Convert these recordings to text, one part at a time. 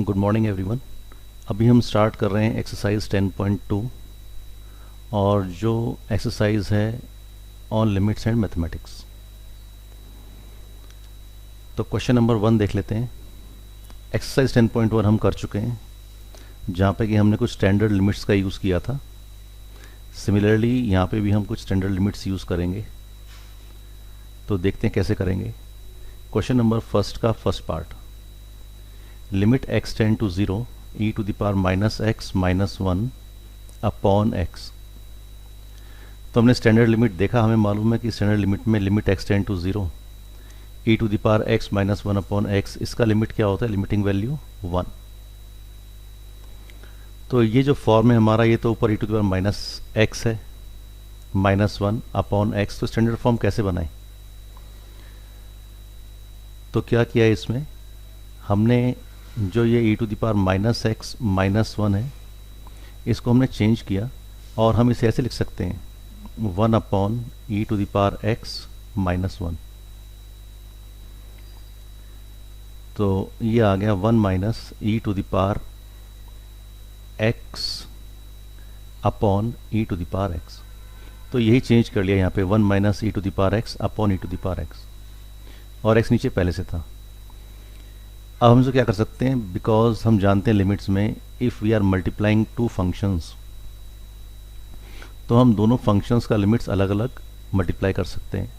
Good morning everyone. अभी हम start कर रहे हैं एक्सरसाइज 10.2 और जो एक्सरसाइज है ऑन लिमिट्स एंड मैथमेटिक्स। तो क्वेश्चन नंबर 1 देख लेते हैं। एक्सरसाइज 10.1 हम कर चुके हैं जहाँ पे कि हमने कुछ स्टैंडर्ड लिमिट्स का यूज़ किया था। सिमिलरली यहाँ पे भी हम कुछ स्टैंडर्ड लिमिट्स यूज़ करेंगे, तो देखते हैं कैसे करेंगे। क्वेश्चन नंबर फर्स्ट का first part, limit x tend to 0 e to the power minus X minus 1 upon x। तो हमने स्टैंडर्ड लिमिट देखा, हमें मालूम है कि स्टैंडर्ड लिमिट में limit x tend to 0 e to the power x minus 1 upon x, इसका limit क्या होता है, लिमिटिंग वैल्यू 1। तो ये जो फॉर्म है हमारा, ये तो ऊपर e to the power minus X है माइनस 1 अपॉन x। तो स्टैंडर्ड फॉर्म कैसे बनाए, तो क्या किया है इसमें हमने, जो ये e to the power minus X minus 1 है, इसको हमने चेंज किया और हम इसे ऐसे लिख सकते हैं 1 upon e to the power x minus 1। तो ये आ गया 1 minus e to the power x upon e to the power x। तो यही चेंज कर लिया यहाँ पे, 1 minus e to the power x upon e to the power x, और x नीचे पहले से था। अब हम इसे क्या कर सकते हैं, बिकॉज हम जानते हैं लिमिट्स में if we are multiplying two functions, तो हम दोनों फंक्शंस का लिमिट्स अलग अलग मल्टीप्लाई कर सकते हैं।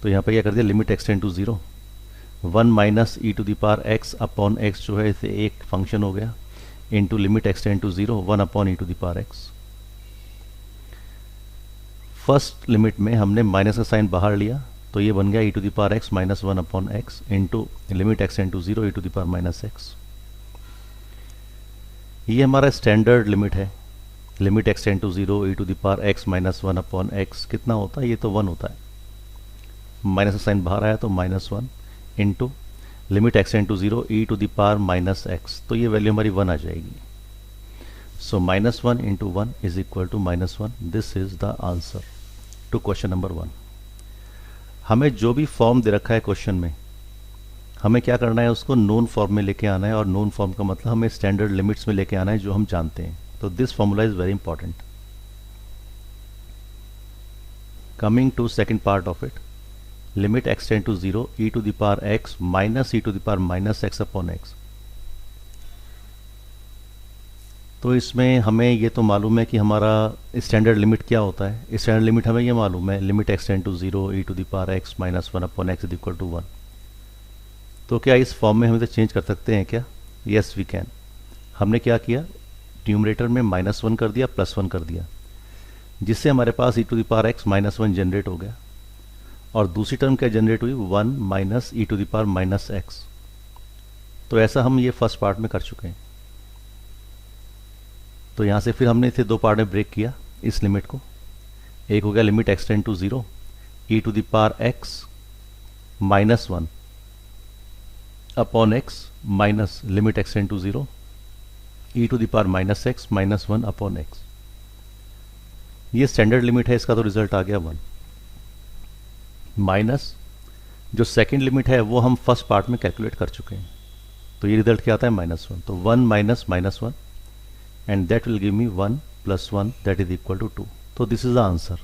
तो यहाँ पे क्या कर दिया, limit x tend to 0 1 minus e to the power x upon x जो है इसे एक फंक्शन हो गया, into limit x tend to 0 1 upon e to the power x। First limit में हमने माइनस का साइन बाहर लिया, तो ये बन गया e to the power x minus 1 upon x into limit x tend to 0 e to the power minus x। ये हमारा स्टैंडर्ड लिमिट है, limit x tend to 0 e to the power x minus 1 upon x कितना होता है, ये तो 1 होता है। माइनस का साइन बाहर आया तो minus 1 into limit x tend to 0 e to the power minus x, तो ये वैल्यू हमारी 1 आ जाएगी। So minus 1 into 1 is equal to minus 1। This is the answer to question number 1। हमें जो भी फॉर्म दे रखा है क्वेश्चन में, हमें क्या करना है, उसको नोन फॉर्म में लेके आना है, और नोन फॉर्म का मतलब हमें स्टैंडर्ड लिमिट्स में लेके आना है जो हम जानते हैं। तो this formula is very important. Coming to second part of it, limit x tend to 0 e to the power x minus e to the power minus x upon x। तो इसमें हमें ये तो मालूम है कि हमारा स्टैंडर्ड लिमिट क्या होता है। स्टैंडर्ड लिमिट हमें ये मालूम है, limit x tend to 0 e to the power x minus 1 upon x is equal to 1। तो क्या इस फॉर्म में हम इसे चेंज कर सकते हैं क्या, यस वी कैन। हमने क्या किया, न्यूमरेटर में माइनस 1 कर दिया, प्लस 1 कर दिया, जिससे हमारे पास e to the power x minus 1 generate हो गया, और दूसरी टर्म क्या जनरेट हुई, 1 minus e to the power minus x। तो ऐसा हम ये फर्स्ट पार्ट में कर चुके हैं। तो यहाँ से फिर हमने इसे दो पार्ट में ब्रेक किया इस लिमिट को। एक हो गया limit x tend to 0 e to the power x minus 1 upon x minus limit x tend to 0 e to the power minus x minus 1 upon x। ये स्टैंडर्ड लिमिट है, इसका तो रिजल्ट आ गया 1 माइनस जो सेकंड लिमिट है वो हम first part में कैलकुलेट कर चुके हैं। तो ये रिजल्ट क्या आता है, माइनस 1। तो 1 minus minus 1 and that will give me 1 plus 1 that is equal to 2. तो this is the answer।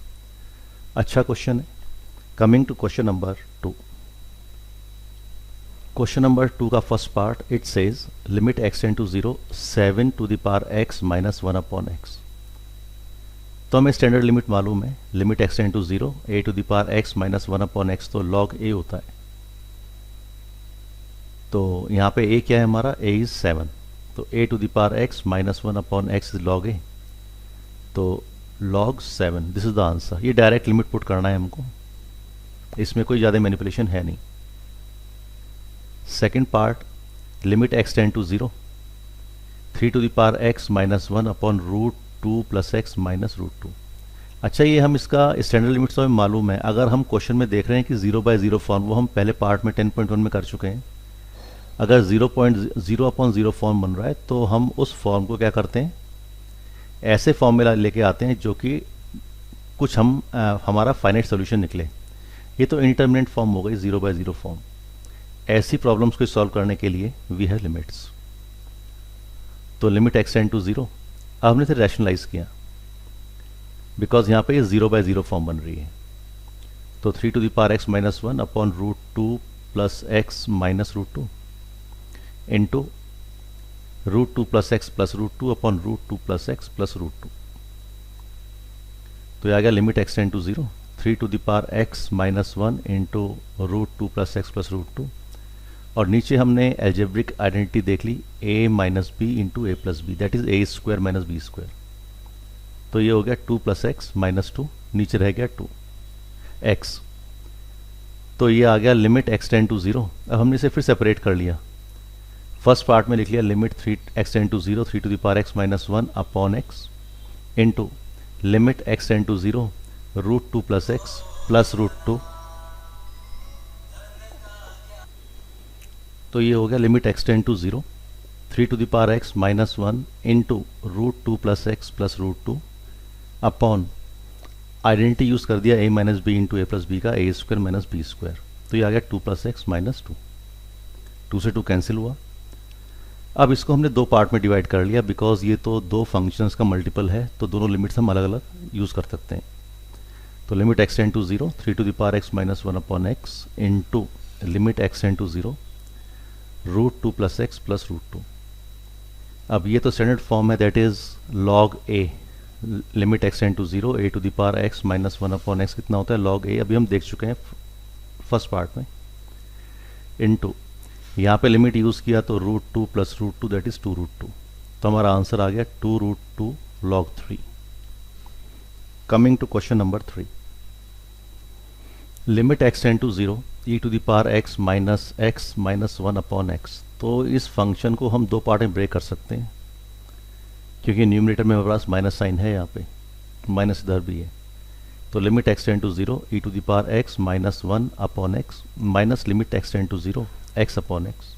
अच्छा क्वेश्चन है। Coming to question number 2। Question number 2 का first part, it says limit x tend to 0 7 to the power x minus 1 upon x। तो हमें standard limit मालूम है, limit x tend to 0 a to the power x minus 1 upon x, तो log a होता है। तो यहाँ पे a क्या है हमारा, a इज 7, तो a to the power x minus 1 upon x is log a, तो log 7 this is the answer. ये डायरेक्ट लिमिट पुट करना है हमको, इसमें कोई ज़्यादा मैनिपुलेशन है नहीं। Second part, limit x tend to 0 3 to the power x minus 1 upon root 2 plus x minus root 2। अच्छा, ये हम इसका स्टैंडर्ड लिमिट्स तो हमें मालूम है। अगर हम क्वेश्चन में देख रहे हैं कि 0/0 फॉर्म, वो हम पहले पार्ट में 10.1 में कर चुके हैं। अगर 0.0 अपॉन 0 फॉर्म बन रहा है तो हम उस फॉर्म को क्या करते हैं, ऐसे फॉर्मूला लेके आते हैं जो कि कुछ हमारा फाइनाइट सोल्यूशन निकले। ये तो इंडिटरमिनेट फॉर्म हो गई, 0/0 फॉर्म। ऐसी प्रॉब्लम्स को सॉल्व करने के लिए वी हैव लिमिट्स। तो limit x tend to zero. अब हमने इसे रैशनलाइज किया बिकॉज यहाँ पे ये 0/0 फॉर्म बन रही है। तो 3 to the power x minus one upon root two plus x minus root two into root two plus x plus root two upon root two plus x plus root two. तो ये आ गया limit x tend to zero 3 to the power x minus one into root two plus x plus root two. और नीचे हमने algebraic identity देख ली a minus b into a plus b, that is a square minus b square. तो ये हो गया 2 plus x minus two, नीचे रह गया 2x। तो ये आ गया limit x tend to zero. अब हमने इसे फिर सेपरेट कर लिया। फर्स्ट पार्ट में लिख लिया limit 3x tend to zero 3 to the power x minus one upon x into limit x tend to zero root two plus x plus root two. तो ये हो गया limit x tend to zero 3 to the power x minus one into root two plus x plus root two upon identity use कर दिया a minus b into a plus b का a square minus b square. तो ये आ गया 2 plus x minus two, 2 से 2 cancel हुआ। अब इसको हमने दो पार्ट में डिवाइड कर लिया बिकॉज ये तो दो फंक्शंस का मल्टीपल है, तो दोनों लिमिट्स हम अलग अलग यूज़ कर सकते हैं। तो limit x tend to zero 3 to the power x minus one upon x into limit x tend to zero root two plus x plus root two. अब ये तो स्टैंडर्ड फॉर्म है, that is log a limit x tend to zero a to the power x minus one upon x कितना होता है log ए, अभी हम देख चुके हैं फर्स्ट पार्ट में, इनटू यहाँ पे लिमिट यूज़ किया तो root two plus root two that is 2 root two. तो हमारा आंसर आ गया 2 root two log 3। Coming to question number 3, limit x tend to zero e to the power x minus one upon x. तो इस function को हम दो part में ब्रेक कर सकते हैं क्योंकि न्यूमरेटर में हमारे पास माइनस साइन है, यहाँ पे माइनस इधर भी है। तो limit x tend to zero e to the power x minus one upon x minus limit x tend to zero x upon x.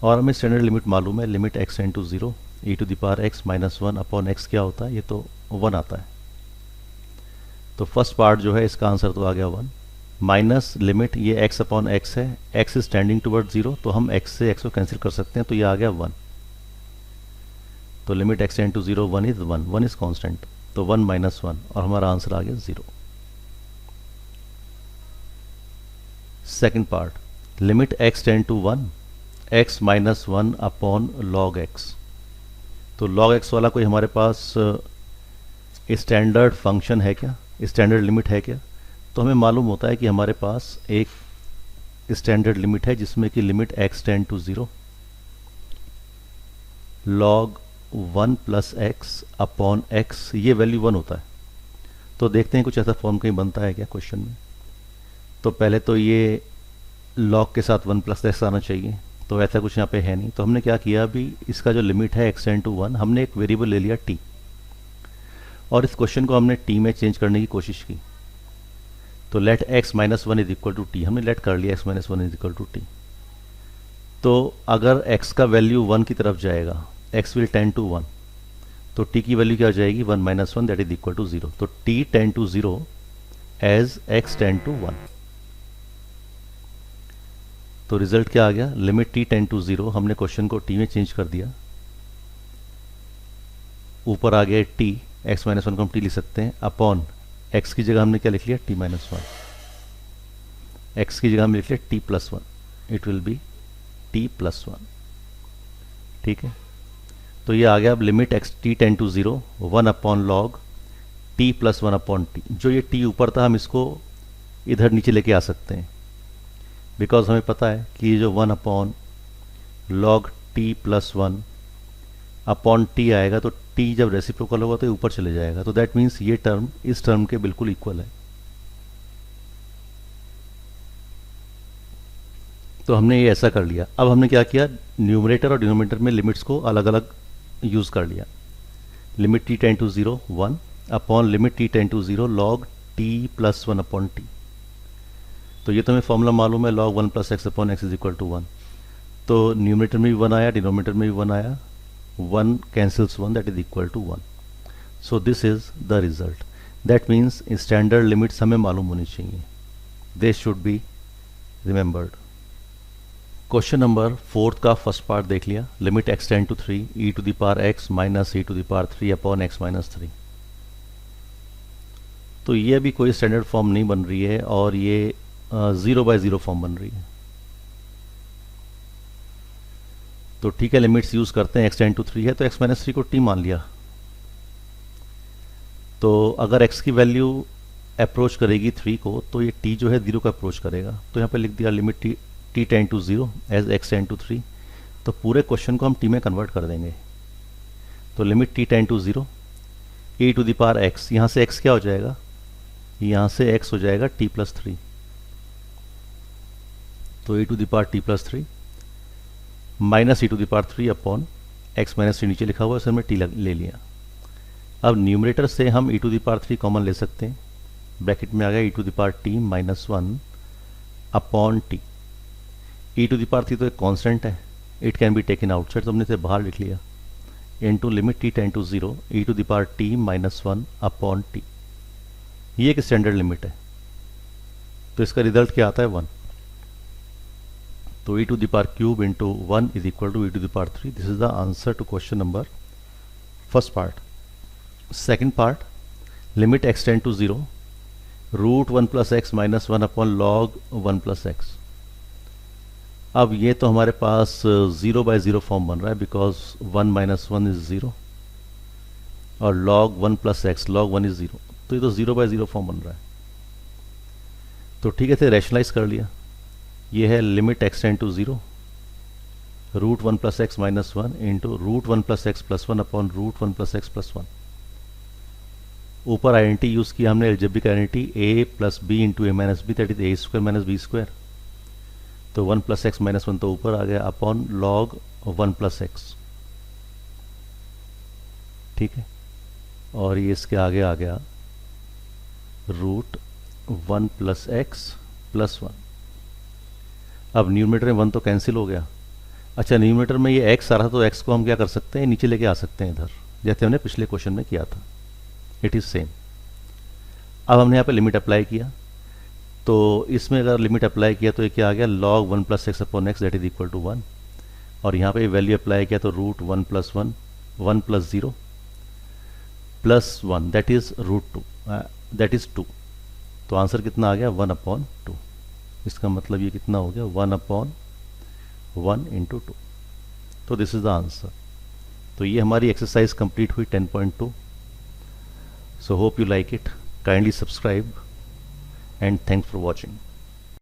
और हमें स्टैंडर्ड लिमिट मालूम है, limit x tend to zero e to the power x minus one upon x क्या होता है, ये तो 1 आता है। तो फर्स्ट पार्ट जो है इसका आंसर तो आ गया 1 माइनस लिमिट ये x अपॉन एक्स है, x is tending toward zero, तो हम x से x को कैंसिल कर सकते हैं, तो ये आ गया 1। तो limit x tend to zero 1 is 1 is constant, तो 1 माइनस 1 और हमारा आंसर आ गया 0। Second part limit x tend to 1 x minus one upon log x। तो लॉग x वाला कोई हमारे पास स्टैंडर्ड फंक्शन है क्या, स्टैंडर्ड लिमिट है क्या? तो हमें मालूम होता है कि हमारे पास एक स्टैंडर्ड लिमिट है जिसमें कि limit x tend to zero log 1 plus x upon x, ये वैल्यू 1 होता है। तो देखते हैं कुछ ऐसा फॉर्म कहीं बनता है क्या क्वेश्चन में। तो पहले तो ये लॉग के साथ 1 प्लस एक्स आना चाहिए, तो ऐसा कुछ यहाँ पे है नहीं। तो हमने क्या किया, अभी इसका जो लिमिट है एक्स टेंड टू 1, हमने एक वेरिएबल ले लिया t, और इस क्वेश्चन को हमने t में चेंज करने की कोशिश की। तो let x minus one is equal to t, हमने लेट कर लिया x minus one is equal to t. तो अगर x का वैल्यू 1 की तरफ जाएगा, x विल टेंड टू 1, तो t की वैल्यू क्या हो जाएगी 1 minus one that is equal to 0। तो t tend to 0 as x tend to 1। तो रिजल्ट क्या आ गया, लिमिट t टेंड टू 0, हमने क्वेश्चन को t में चेंज कर दिया, ऊपर आ गया t, x माइनस वन को हम t लिख सकते हैं, अपॉन x की जगह हमने क्या लिख लिया t माइनस वन, x की जगह हमने लिख लिया t plus one, it will be t plus one. ठीक है, तो ये आ गया अब limit x t tend to 0 1 upon log t plus one upon t। जो ये t ऊपर था हम इसको इधर नीचे लेके आ सकते हैं, बिकॉज हमें पता है कि ये जो 1 upon log t plus one upon t आएगा, तो t जब रेसिप्रोकल होगा तो ये ऊपर चले जाएगा, तो दैट मीन्स ये टर्म इस टर्म के बिल्कुल इक्वल है। तो हमने ये ऐसा कर लिया। अब हमने क्या किया, न्यूमरेटर और डिनोमिनेटर में लिमिट्स को अलग अलग यूज़ कर लिया। Limit t tend to 0 1 upon limit t tend to 0 log t plus one upon t। तो ये तो हमें फॉर्मूला मालूम है, log 1 plus x upon x is equal to 1। तो न्यूमरेटर में भी 1 आया, डिनोमिनेटर में भी 1 आया, 1 cancels 1 that is equal to 1. So this is the result. That means standard limits हमें मालूम होनी चाहिए. They should be remembered. Question number 4 का फर्स्ट पार्ट देख लिया, limit x tend to 3 e to the power x minus e to the power 3 upon x minus 3। तो ये भी कोई स्टैंडर्ड फॉर्म नहीं बन रही है और ये 0/0 फॉर्म बन रही है। तो ठीक है, लिमिट्स यूज करते हैं। x टेंड टू 3 है तो x माइनस 3 को t मान लिया। तो अगर x की वैल्यू अप्रोच करेगी 3 को तो ये t जो है 0 को अप्रोच करेगा। तो यहाँ पे लिख दिया limit t tend to 0 as x tend to 3। तो पूरे क्वेश्चन को हम t में कन्वर्ट कर देंगे। तो limit t tend to 0 e to the power x, यहाँ से x क्या हो जाएगा, यहाँ से x हो जाएगा t प्लस 3। तो e to the power t plus 3 minus e to the power 3 upon x minus 3 नीचे लिखा हुआ है, सर में t ले लिया। अब न्यूमरेटर से हम e to the power 3 common ले सकते हैं। ब्रैकेट में आ गया e to the power t minus 1 upon t। e to the power 3 तो एक कांस्टेंट है, it can be taken outside, तो हमने इसे बाहर लिख लिया। Into limit t tend to 0 e to the power t minus 1 upon t। ये एक स्टैंडर्ड लिमिट है, तो इसका रिजल्ट क्या आता है 1। तो e to the power cube into 1 is equal to e to the power 3। This is the answer to question number first part. Second part, limit x tend to 0 root 1 plus x minus 1 upon log 1 plus x. अब ये तो हमारे पास 0/0 form बन रहा है, because 1 minus 1 is 0 और log 1 plus x, log 1 is 0, तो ये तो 0/0 फॉर्म बन रहा है। तो ठीक है, इसे रैशनलाइज कर लिया। ये है limit x tend to 0 root 1 plus x minus 1 into root 1 plus x plus 1 upon root 1 plus x plus 1। ऊपर आइडेंटिटी यूज किया हमने, algebraic identity a plus b into a minus b, that is a square minus b square. तो 1 plus x minus 1 तो ऊपर आ गया upon log 1 plus x. ठीक है, और ये इसके आगे आ गया रूट 1 प्लस एक्स प्लस 1। अब न्यूमरेटर में 1 तो कैंसिल हो गया। अच्छा, न्यूमरेटर में ये x आ रहा था, तो x को हम क्या कर सकते हैं, नीचे लेके आ सकते हैं इधर, जैसे हमने पिछले क्वेश्चन में किया था। It is same. अब हमने यहाँ पे लिमिट अप्लाई किया, तो इसमें अगर लिमिट अप्लाई किया तो ये क्या आ गया, log 1 plus x upon x that is equal to 1। और यहाँ पे वैल्यू अप्लाई किया तो root 1 plus 1, 1 plus 0 plus 1 that is root 2, that is 2। तो आंसर कितना आ गया, 1 अपॉन 2। इसका मतलब ये कितना हो गया, 1 अपॉन 1 इंटू 2। तो दिस इज द आंसर। तो ये हमारी एक्सरसाइज कंप्लीट हुई 10.2। So hope you like it. Kindly subscribe and thanks for watching.